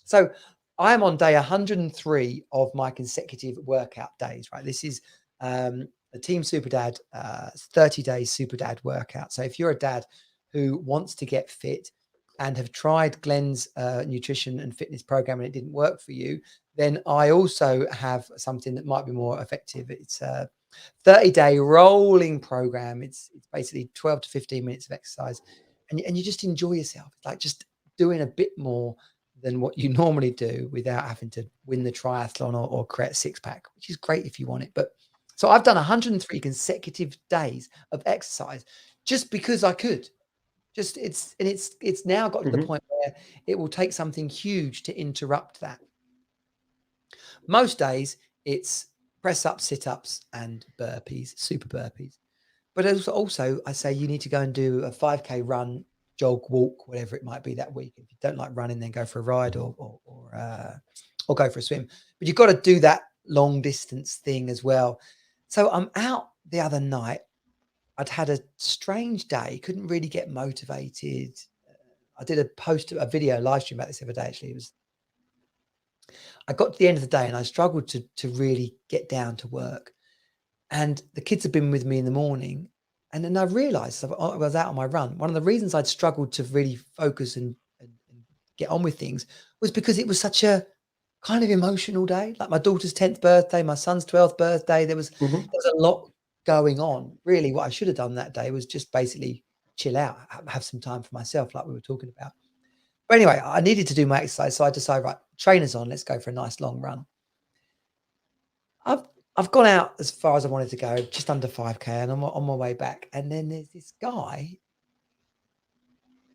So I am on day 103 of my consecutive workout days, right? This is the Team Super Dad 30-day Super Dad workout. So if you're a dad who wants to get fit and have tried Glen's nutrition and fitness program and it didn't work for you, then I also have something that might be more effective. It's 30-day rolling program. It's basically 12 to 15 minutes of exercise, and you just enjoy yourself. It's like just doing a bit more than what you normally do without having to win the triathlon or create a six-pack, which is great if you want it. But so I've done 103 consecutive days of exercise just because I could. Just it's now got to the point where it will take something huge to interrupt that. Most days it's press ups, sit ups, and burpees, super burpees. But also, I say you need to go and do a 5K run, jog, walk, whatever it might be that week. If you don't like running, then go for a ride or go for a swim. But you've got to do that long distance thing as well. So I'm out the other night. I'd had a strange day, couldn't really get motivated. I did a video live stream about this the other day. Actually, I got to the end of the day and I struggled to really get down to work. And the kids have been with me in the morning. And then I realized I was out on my run. One of the reasons I'd struggled to really focus and get on with things was because it was such a kind of emotional day. Like my daughter's 10th birthday, my son's 12th birthday. There was a lot going on. Really, what I should have done that day was just basically chill out, have some time for myself, like we were talking about. But anyway, I needed to do my exercise. So I decided, right, trainers on, let's go for a nice long run. I've gone out as far as I wanted to go, just under 5K, and I'm on my way back. And then there's this guy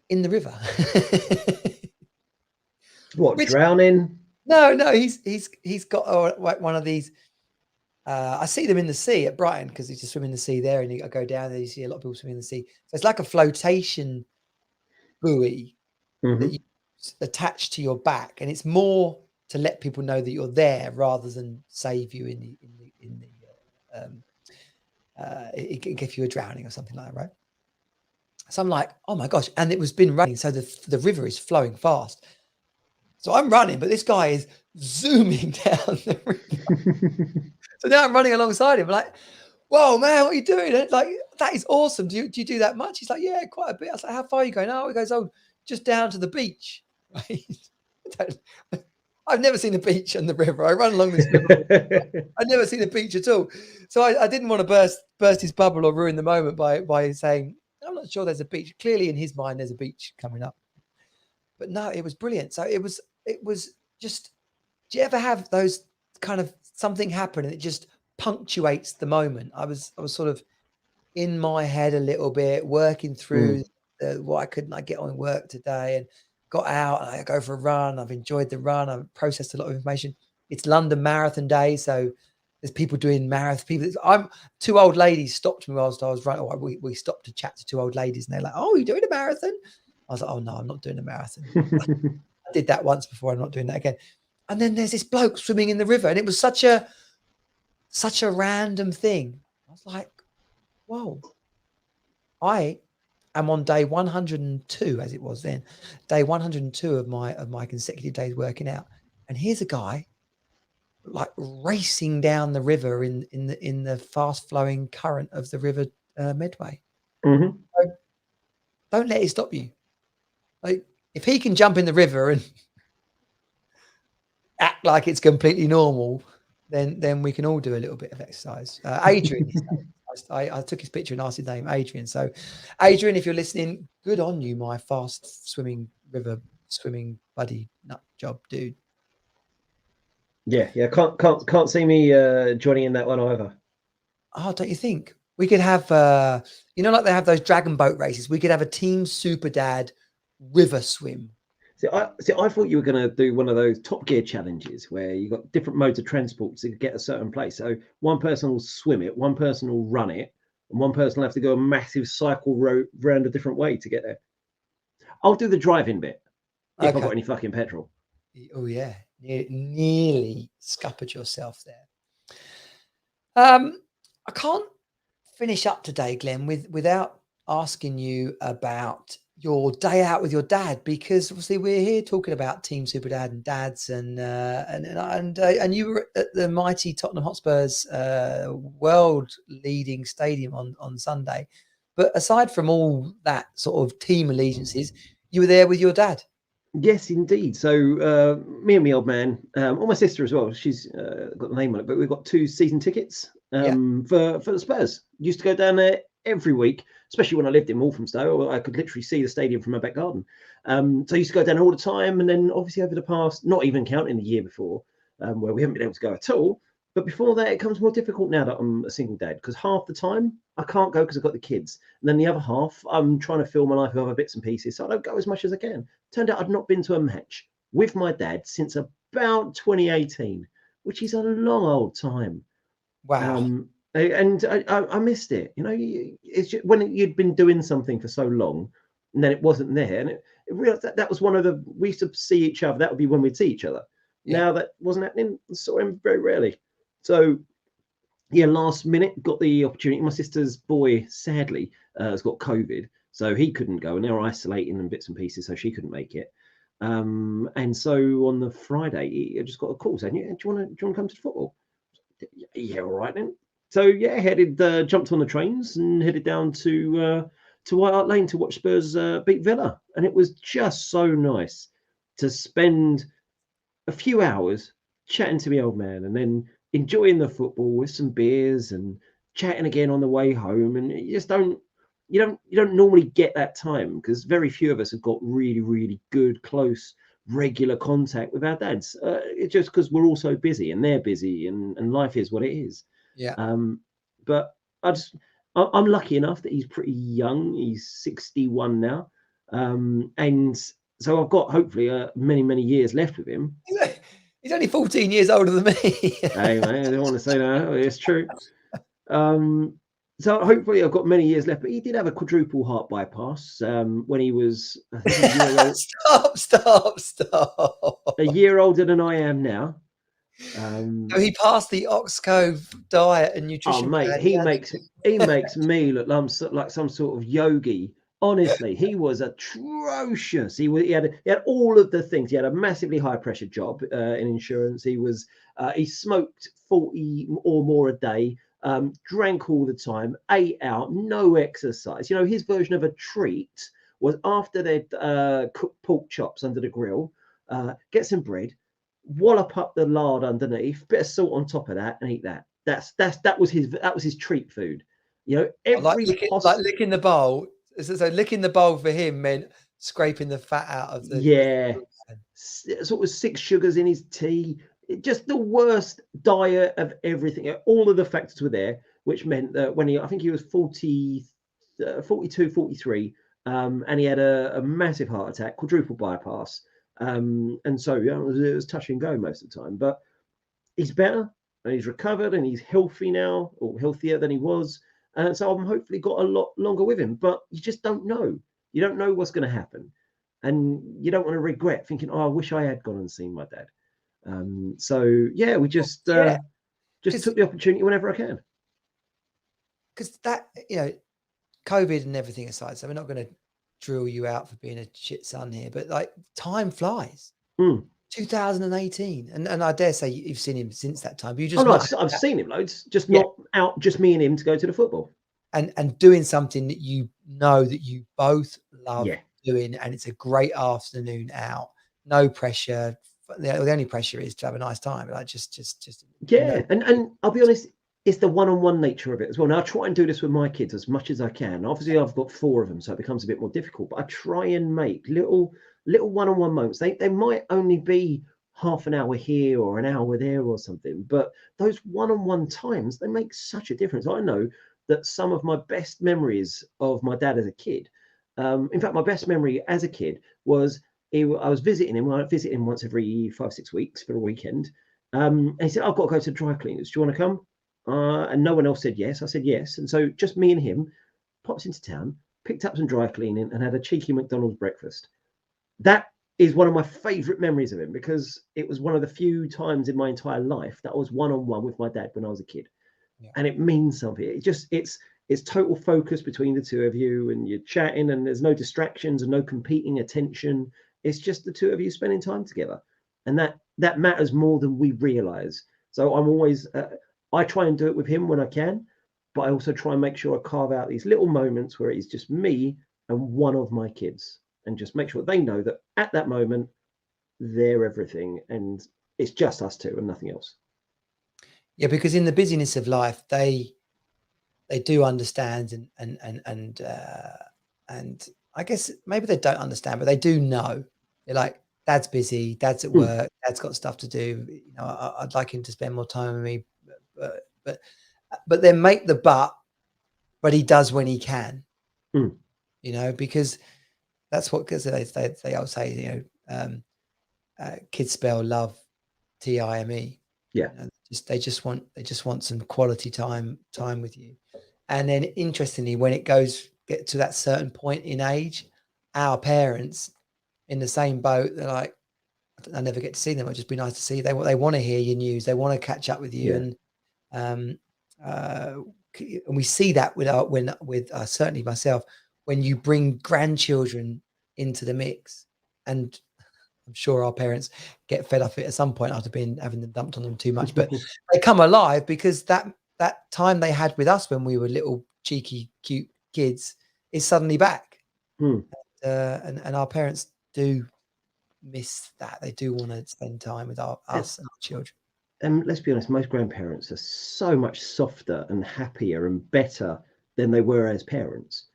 in the river. What, drowning? No, he's got one of these. I see them in the sea at Brighton because you just swim in the sea there, and you go down there. You see a lot of people swimming in the sea. So it's like a flotation buoy that you attach to your back, and it's more to let people know that you're there rather than save you if you were drowning or something like that, right? So I'm like, oh my gosh, and it was been raining, so the river is flowing fast. So I'm running, but this guy is zooming down the river. So now I'm running alongside him, like, whoa, man, what are you doing? Like, that is awesome. Do you do that much? He's like, yeah, quite a bit. I was like, how far are you going? Oh, he goes, oh, just down to the beach. Right? I've never seen a beach on the river. I run along this river. I've never seen a beach at all. So I didn't want to burst his bubble or ruin the moment by saying, I'm not sure there's a beach. Clearly in his mind, there's a beach coming up. But no, it was brilliant. So it was just, do you ever have those kind of something happen and it just punctuates the moment? I was sort of in my head a little bit, working through what I couldn't get on work today, and got out and I go for a run. I've enjoyed the run. I've processed a lot of information. It's London Marathon Day, so there's people doing marathon. Two old ladies stopped me whilst I was running. We stopped to chat to two old ladies, and they're like, "Oh, you're doing a marathon?" I was like, "Oh no, I'm not doing a marathon." I did that once before. I'm not doing that again. And then there's this bloke swimming in the river, and it was such a random thing. I was like, "Whoa!" I am on day 102, as it was then, day 102 of my consecutive days working out, and here's a guy like racing down the river in the fast flowing current of the river Medway. So don't let it stop you. Like, if he can jump in the river and act like it's completely normal, then we can all do a little bit of exercise. Adrian, I took his picture and asked his name, Adrian. So, Adrian, if you're listening, good on you, my fast swimming river swimming buddy, nut job dude. Yeah. Can't see me joining in that one either. Oh, don't you think we could have like they have those dragon boat races? We could have a Team Super Dad river swim. I thought you were going to do one of those Top Gear challenges where you got different modes of transport to get a certain place. So one person will swim it, one person will run it, and one person will have to go a massive cycle round a different way to get there. I'll do the driving bit if I've got any fucking petrol. Oh yeah, nearly scuppered yourself there. I can't finish up today, Glenn, without asking you about your day out with your dad, because obviously we're here talking about Team Super Dad and dads, and you were at the mighty Tottenham Hotspur's world-leading stadium on Sunday. But aside from all that sort of team allegiances, you were there with your dad. Yes, indeed. So me and my old man, or my sister as well, she's got the name on it, but we've got 2 season tickets for the Spurs. Used to go down there every week, especially when I lived in Walthamstow. I could literally see the stadium from my back garden. So I used to go down all the time. And then obviously over the past, not even counting the year before, where we haven't been able to go at all. But before that, it becomes more difficult now that I'm a single dad, because half the time I can't go because I've got the kids. And then the other half, I'm trying to fill my life with other bits and pieces. So I don't go as much as I can. Turned out I'd not been to a match with my dad since about 2018, which is a long old time. Wow. And I missed it. You know, it's just, when you'd been doing something for so long and then it wasn't there. And it realized that was one of the, we used to see each other. That would be when we'd see each other. Yeah. Now that wasn't happening. I saw him very rarely. So, yeah, last minute got the opportunity. My sister's boy, sadly, has got COVID. So he couldn't go, and they're isolating and bits and pieces. So she couldn't make it. And so on the Friday, I just got a call saying, "Yeah, do you want to come to the football?" Yeah, all right then. So yeah, jumped on the trains and headed down to White Hart Lane to watch Spurs beat Villa, and it was just so nice to spend a few hours chatting to the old man, and then enjoying the football with some beers and chatting again on the way home. And you don't normally get that time, because very few of us have got really, really good, close, regular contact with our dads. It's just because we're all so busy, and they're busy, and life is what it is. Yeah. But I'm lucky enough that he's pretty young. He's 61 now. And so I've got hopefully many, many years left with him. He's only 14 years older than me. Hey, man, I don't want to say that. It's true. So hopefully I've got many years left. But he did have a quadruple heart bypass when he was, I think, Stop. a year older than I am now. So he passed the Oxcove diet and nutrition. Oh, mate, he makes me look like some sort of yogi. Honestly, he was atrocious. He had all of the things. He had a massively high pressure job in insurance. He smoked 40 or more a day, drank all the time, ate out, no exercise. You know, his version of a treat was after they'd cooked pork chops under the grill, get some bread, wallop up the lard underneath, bit of salt on top of that, and eat that. That was his treat food. You know, like licking the bowl. So licking the bowl for him meant scraping the fat out of the. Yeah, sort of 6 sugars in his tea. Just the worst diet of everything. All of the factors were there, which meant that when I think he was 42, 43, and he had a massive heart attack, quadruple bypass. And so yeah, it was touch and go most of the time. But he's better, and he's recovered, and he's healthy now, or healthier than he was. And so I'm hopefully got a lot longer with him. But you just don't know. You don't know what's going to happen, and you don't want to regret thinking, "Oh, I wish I had gone and seen my dad." So yeah, we just took the opportunity whenever I can. Because that, you know, COVID and everything aside, so we're not going to drill you out for being a shit son here, but like time flies. 2018, and I dare say you've seen him since that time. But you just I've seen him loads, just not out, just me and him to go to the football and doing something that you know that you both love doing, and it's a great afternoon out, no pressure. The only pressure is to have a nice time. Like just yeah. And I'll be honest, it's the one-on-one nature of it as well. Now I try and do this with my kids as much as I can. Obviously, I've got 4 of them, so it becomes a bit more difficult. But I try and make little one-on-one moments. They might only be half an hour here or an hour there or something, but those one-on-one times, they make such a difference. I know that some of my best memories of my dad as a kid, in fact, my best memory as a kid was I was visiting him. I visit him once every 5-6 weeks for a weekend. And he said, "I've got to go to dry cleaners. Do you want to come?" And no one else said yes. I said yes. And so just me and him popped into town, picked up some dry cleaning, and had a cheeky McDonald's breakfast. That is one of my favorite memories of him, because it was one of the few times in my entire life that I was one-on-one with my dad when I was a kid. And it means something. It's total focus between the two of you, and you're chatting, and there's no distractions and no competing attention. It's just the two of you spending time together, and that matters more than we realize. So I'm always I try and do it with him when I can, but I also try and make sure I carve out these little moments where it's just me and one of my kids, and just make sure they know that at that moment they're everything, and it's just us two and nothing else. Yeah, because in the busyness of life, they do understand, and I guess maybe they don't understand, but they do know. They're like, Dad's busy, Dad's at Mm, work, Dad's got stuff to do. You know, I'd like him to spend more time with me, but but then make the but he does when he can. mm, You know, because that's what, because they all say, you know, kids spell love time. yeah, You know, they just want some quality time with you. And then interestingly, when it get to that certain point in age, our parents in the same boat, they're like, I never get to see them. It'd just be nice to see. They want to hear your news. They want to catch up with you. yeah. And uh, and we see that with certainly myself, when you bring grandchildren into the mix, and I'm sure our parents get fed up of it at some point after having them dumped on them too much, but they come alive because that time they had with us when we were little cheeky cute kids is suddenly back. Mm. And our parents do miss that. They do want to spend time with us and our children. And let's be honest, most grandparents are so much softer and happier and better than they were as parents,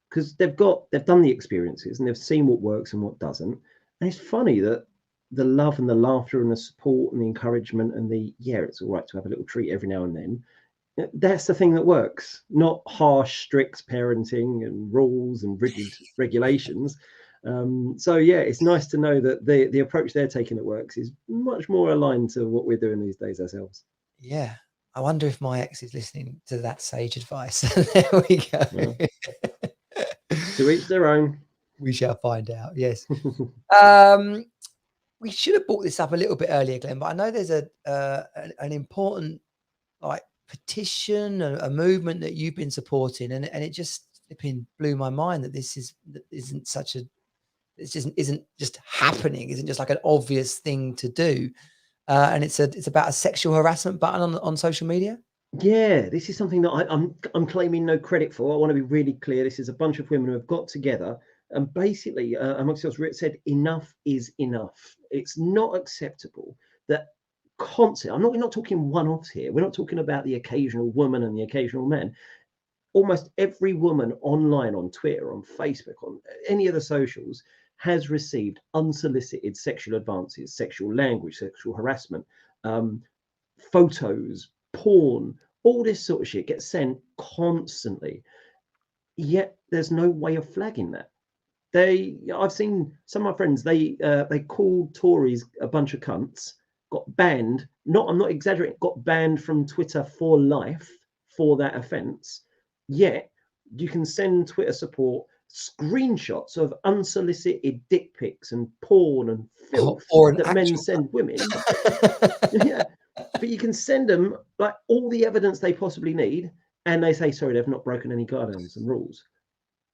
because they've done the experiences and they've seen what works and what doesn't. And it's funny that the love and the laughter and the support and the encouragement and it's all right to have a little treat every now and then, that's the thing that works, not harsh strict parenting and rules and rigid regulations. So yeah, it's nice to know that the approach they're taking that works is much more aligned to what we're doing these days ourselves. Yeah. I wonder if my ex is listening to that sage advice. There we go. Well, to each their own. We shall find out. Yes. We should have brought this up a little bit earlier, Glenn, but I know there's an important like petition, a movement that you've been supporting, and it just blew my mind that this isn't just happening, isn't just like an obvious thing to do, and it's about a sexual harassment button on social media. Yeah, this is something that I'm claiming no credit for. I want to be really clear. This is a bunch of women who have got together and basically, amongst themselves, said enough is enough. It's not acceptable that constant. We're not talking one-offs here. We're not talking about the occasional woman and the occasional man. Almost every woman online, on Twitter, on Facebook, on any of the socials, has received unsolicited sexual advances, sexual language, sexual harassment, photos, porn, all this sort of shit gets sent constantly. Yet there's no way of flagging that. I've seen some of my friends, they called Tories a bunch of cunts, got banned. I'm not exaggerating, got banned from Twitter for life for that offence. Yet you can send Twitter support screenshots of unsolicited dick pics and porn and filth that men send women. Yeah, but you can send them like all the evidence they possibly need, and they say, sorry, they've not broken any guidelines and rules.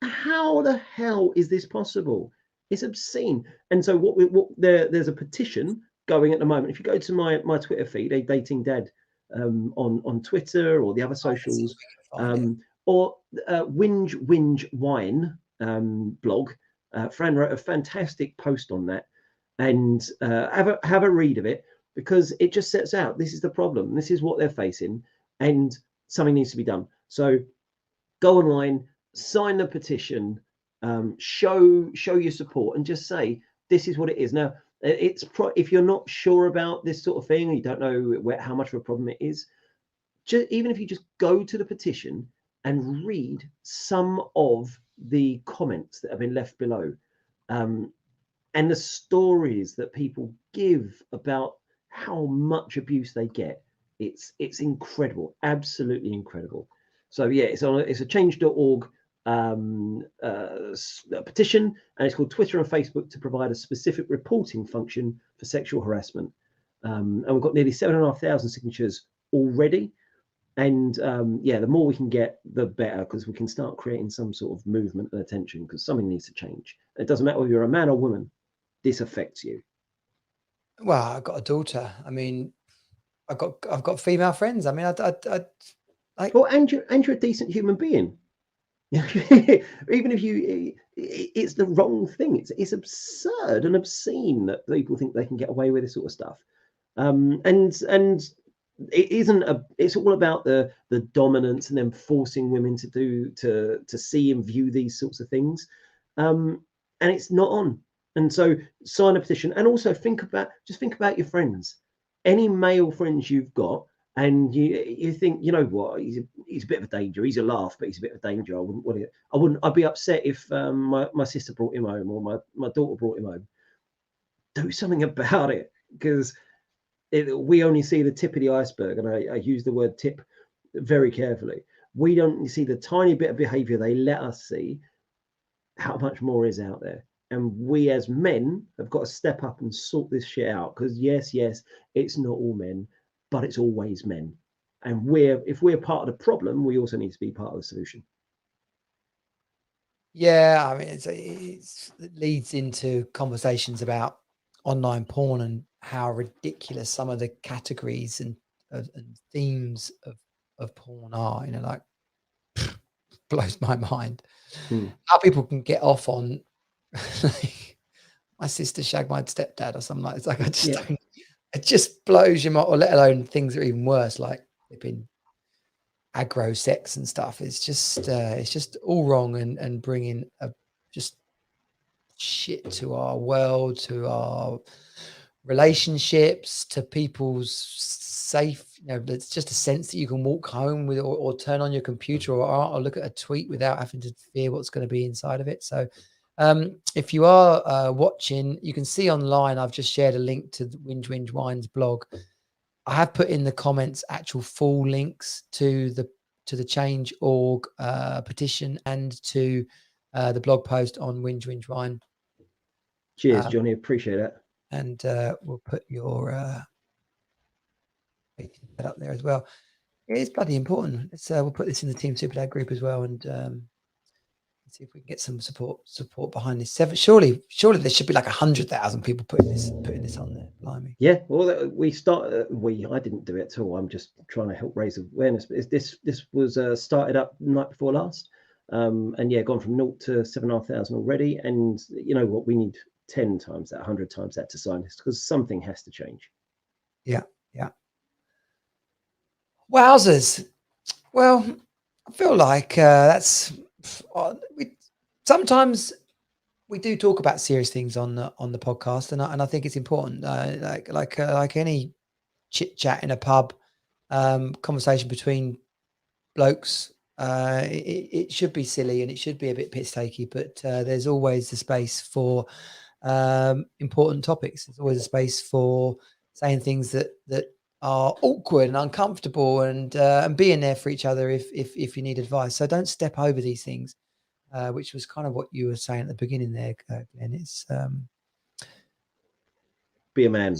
How the hell is this possible? It's obscene. And so there's a petition going at the moment. If you go to my Twitter feed, a dating dad on Twitter or the other socials, or Whinge Wine blog, Fran wrote a fantastic post on that, and have a read of it, because it just sets out this is the problem, this is what they're facing, and something needs to be done. So go online, sign the petition, show your support, and just say this is what it is. Now, if you're not sure about this sort of thing, or you don't know how much of a problem it is, even if you just go to the petition and read some of the comments that have been left below, and the stories that people give about how much abuse they get, it's incredible, absolutely incredible. So yeah, it's a change.org petition, and it's called Twitter and Facebook to provide a specific reporting function for sexual harassment. And we've got nearly 7,500 signatures already. And the more we can get, the better, because we can start creating some sort of movement and attention, because something needs to change. It doesn't matter whether you're a man or woman, this affects you. Well, I've got a daughter. I mean, I've got female friends. I mean, well, and you're a decent human being. Even if it's the wrong thing. It's absurd and obscene that people think they can get away with this sort of stuff. And it isn't it's all about the dominance and then forcing women to see and view these sorts of things, and it's not on. And so sign a petition, and also think about your friends, any male friends you've got, and you think, you know what, he's a bit of a danger, he's a laugh, but he's a bit of a danger. I'd be upset if my sister brought him home, or my daughter brought him home. Do something about it, because we only see the tip of the iceberg, and I use the word tip very carefully. We don't see the tiny bit of behavior they let us see, how much more is out there. And we as men have got to step up and sort this shit out, because yes, it's not all men, but it's always men. And if we're part of the problem, we also need to be part of the solution. Yeah, I mean, it leads into conversations about online porn and how ridiculous some of the categories and themes of porn are. You know, like blows my mind how people can get off on like, my sister shagged my stepdad or something like that. It's like I just don't. It just blows your mind, or let alone things that are even worse, like flipping aggro sex and stuff. It's just all wrong and bringing just shit to our world, to our relationships, to people's safe. You know, it's just a sense that you can walk home with, or turn on your computer or look at a tweet without having to fear what's going to be inside of it. So if you are watching, you can see online, I've just shared a link to the Whinge Wine's blog. I have put in the comments actual full links to the change.org petition and to the blog post on Whinge Wine. Cheers, Johnny. Appreciate it. And we'll put your up there as well. It is bloody important. We'll put this in the Team Superdad group as well, and see if we can get some support behind this. Surely there should be like 100,000 people putting this on there. Blimey. Yeah, well, I didn't do it at all. I'm just trying to help raise awareness. But this was started up the night before last, and yeah, gone from 0 to 7,500 already. And you know what? We need 10 times that, 100 times that to sign this, because something has to change. Yeah. Wowzers. Well, I feel like that's. Sometimes we do talk about serious things on the podcast, and I think it's important. Like any chit chat in a pub, conversation between blokes. It should be silly and it should be a bit piss takey, but there's always the space for important topics. There's always a space for saying things that are awkward and uncomfortable, and being there for each other if you need advice. So don't step over these things, which was kind of what you were saying at the beginning there, Glenn. It's be a man.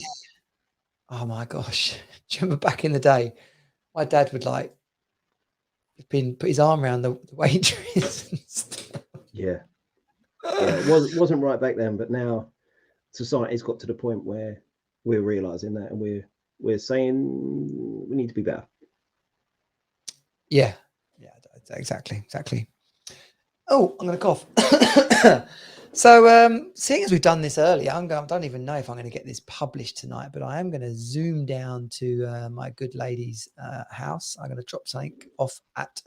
Oh my gosh! Do you remember back in the day, my dad would put his arm around the waitress and stuff. Yeah, it wasn't right back then, but now society's got to the point where we're realizing that, and we're saying we need to be better. Yeah, exactly. Oh, I'm going to cough. So, seeing as we've done this earlier, I don't even know if I'm going to get this published tonight, but I am going to zoom down to my good lady's house. I'm going to drop something off at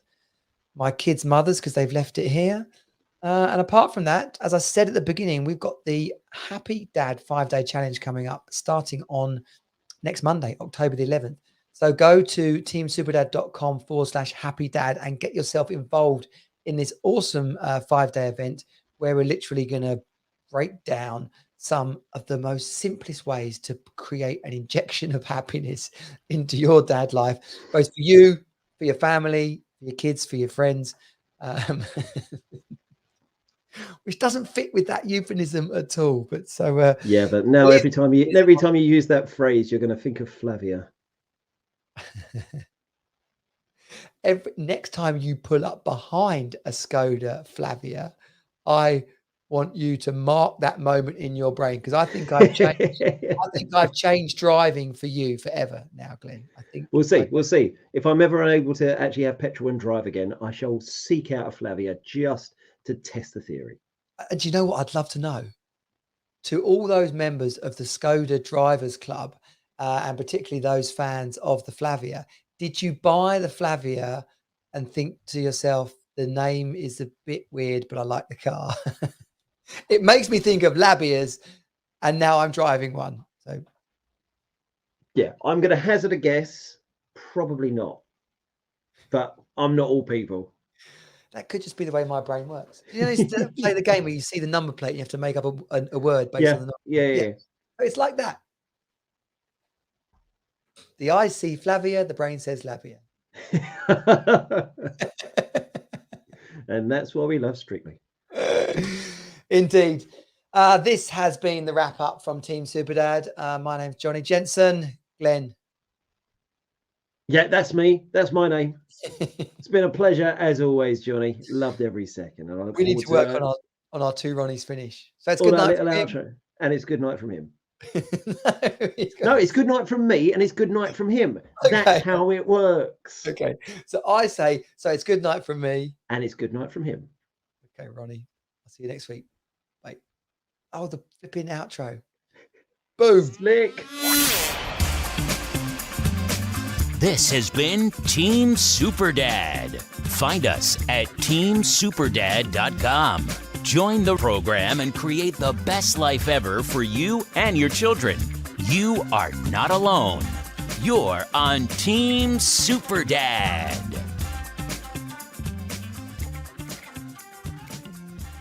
my kids' mothers because they've left it here. And apart from that, as I said at the beginning, we've got the Happy Dad 5-day challenge coming up, starting on next Monday, October the 11th. So go to teamsuperdad.com/happy dad and get yourself involved in this awesome 5-day event where we're literally going to break down some of the most simplest ways to create an injection of happiness into your dad life, both for you, for your family, for your kids, for your friends. Which doesn't fit with that euphemism at all. But so yeah, but now every time you use that phrase, you're going to think of Flavia. Next time you pull up behind a Skoda Flavia, I want you to mark that moment in your brain, because I think I've changed. I think I've changed driving for you forever now, Glenn. I think we'll see. If I'm ever unable to actually have petrol and drive again, I shall seek out a Flavia just to test the theory. And do you know what I'd love to know? To all those members of the Skoda Drivers Club, and particularly those fans of the Flavia. Did you buy the Flavia and think to yourself, the name is a bit weird, but I like the car? It makes me think of Labias, and now I'm driving one. So, yeah, I'm going to hazard a guess. Probably not. But I'm not all people. that could just be the way my brain works. You know, it's to play the game where you see the number plate, and you have to make up a word based on the number. Yeah. It's like that. The eyes see Flavia, the brain says Labia. And that's why we love Strictly. Indeed. This has been the wrap up from Team Superdad. My name's Johnny Jensen. Glen. Yeah, that's me. That's my name. It's been a pleasure as always, Johnny. Loved every second. And I look We need to forward work on our two Ronnies finish. So it's all good that night little from him. outro. And it's good night from him. No, It's good night from me and it's good night from him. Okay. That's how it works. Okay. So I say, so it's good night from me. And it's good night from him. Okay, Ronnie. I'll see you next week. Bye. Oh, the flipping outro. Boom. Slick. This has been Team Superdad. Find us at teamsuperdad.com. Join the program and create the best life ever for you and your children. You are not alone. You're on Team Superdad.